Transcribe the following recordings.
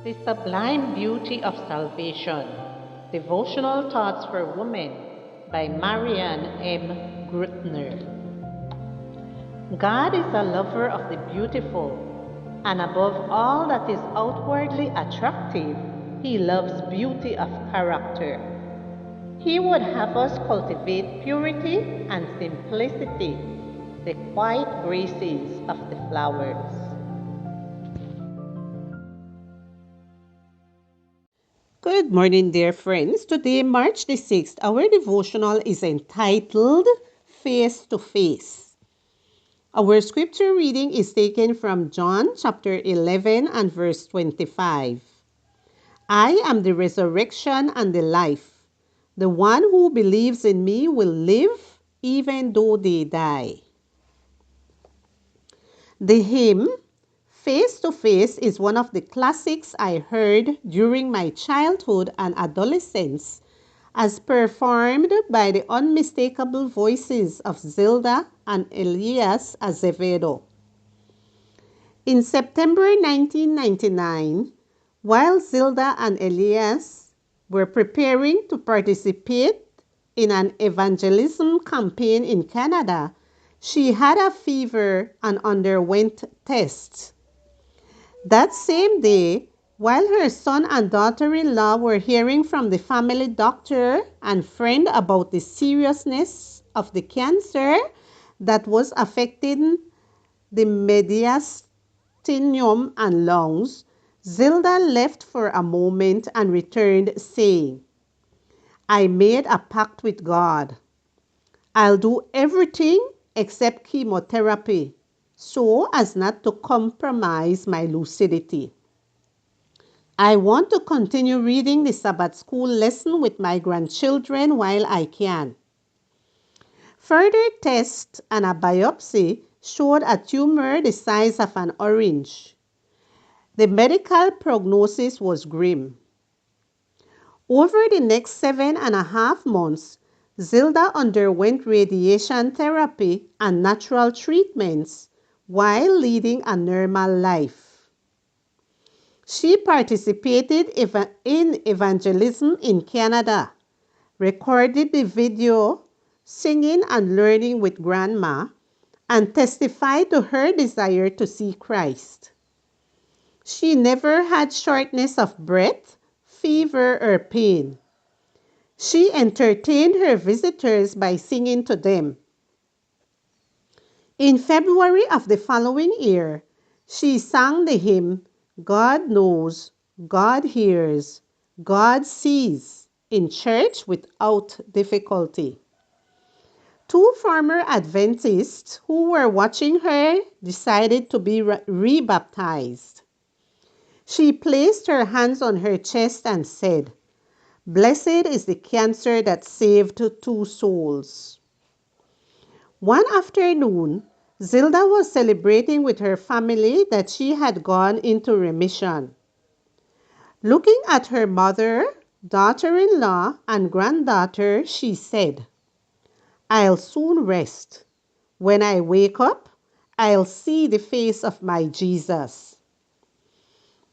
The Sublime Beauty of Salvation. Devotional Thoughts for Women by Marianne M. Grutner. God is a lover of the beautiful, and above all that is outwardly attractive, He loves beauty of character. He would have us cultivate purity and simplicity, the quiet graces of the flowers. Good morning, dear friends. Today, March the 6th, our devotional is entitled Face to Face. Our scripture reading is taken from John chapter 11 and verse 25. I am the resurrection and the life. The one who believes in me will live even though they die. The hymn Face to Face is one of the classics I heard during my childhood and adolescence as performed by the unmistakable voices of Zilda and Elias Azevedo. In September 1999, while Zilda and Elias were preparing to participate in an evangelism campaign in Canada, she had a fever and underwent tests. That same day, while her son and daughter in law were hearing from the family doctor and friend about the seriousness of the cancer that was affecting the mediastinum and lungs, Zilda left for a moment and returned, saying, I made a pact with God. I'll do everything except chemotherapy so as not to compromise my lucidity. I want to continue reading the Sabbath school lesson with my grandchildren while I can. Further tests and a biopsy showed a tumor the size of an orange. The medical prognosis was grim. Over the next 7.5 months, Zilda underwent radiation therapy and natural treatments while leading a normal life. She participated in evangelism in Canada, recorded the video, singing and learning with Grandma, and testified to her desire to see Christ. She never had shortness of breath, fever, or pain. She entertained her visitors by singing to them. In February of the following year, she sang the hymn, God Knows, God Hears, God Sees, in church without difficulty. Two former Adventists who were watching her decided to be rebaptized. She placed her hands on her chest and said, Blessed is the cancer that saved two souls. One afternoon, Zilda was celebrating with her family that she had gone into remission. Looking at her mother, daughter-in-law, and granddaughter, she said, I'll soon rest. When I wake up, I'll see the face of my Jesus.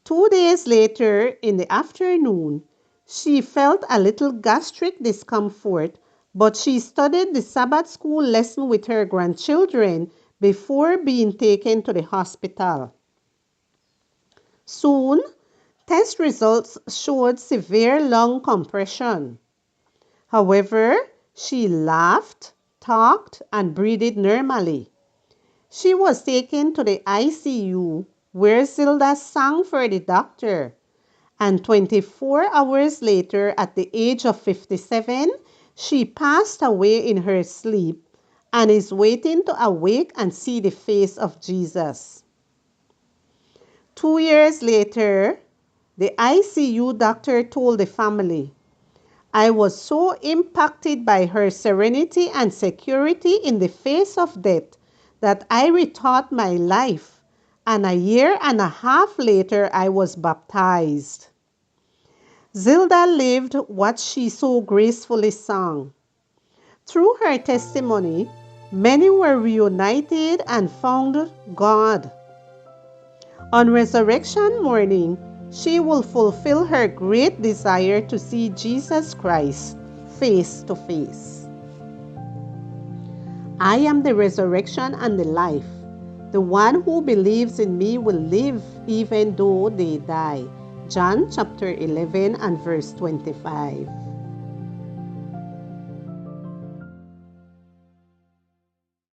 2 days later, in the afternoon, she felt a little gastric discomfort, but she studied the Sabbath school lesson with her grandchildren before being taken to the hospital. Soon, test results showed severe lung compression. However, she laughed, talked, and breathed normally. She was taken to the ICU where Zilda sang for the doctor, and 24 hours later, at the age of 57, she passed away in her sleep and is waiting to awake and see the face of Jesus. 2 years later, the ICU doctor told the family, I was so impacted by her serenity and security in the face of death that I rethought my life, and a year and a half later I was baptized. Zilda lived what she so gracefully sang. Through her testimony, many were reunited and found God. On resurrection morning, She will fulfill her great desire to see Jesus Christ face to face. I am the resurrection and the life. The one who believes in me will live even though they die. John chapter 11 and verse 25.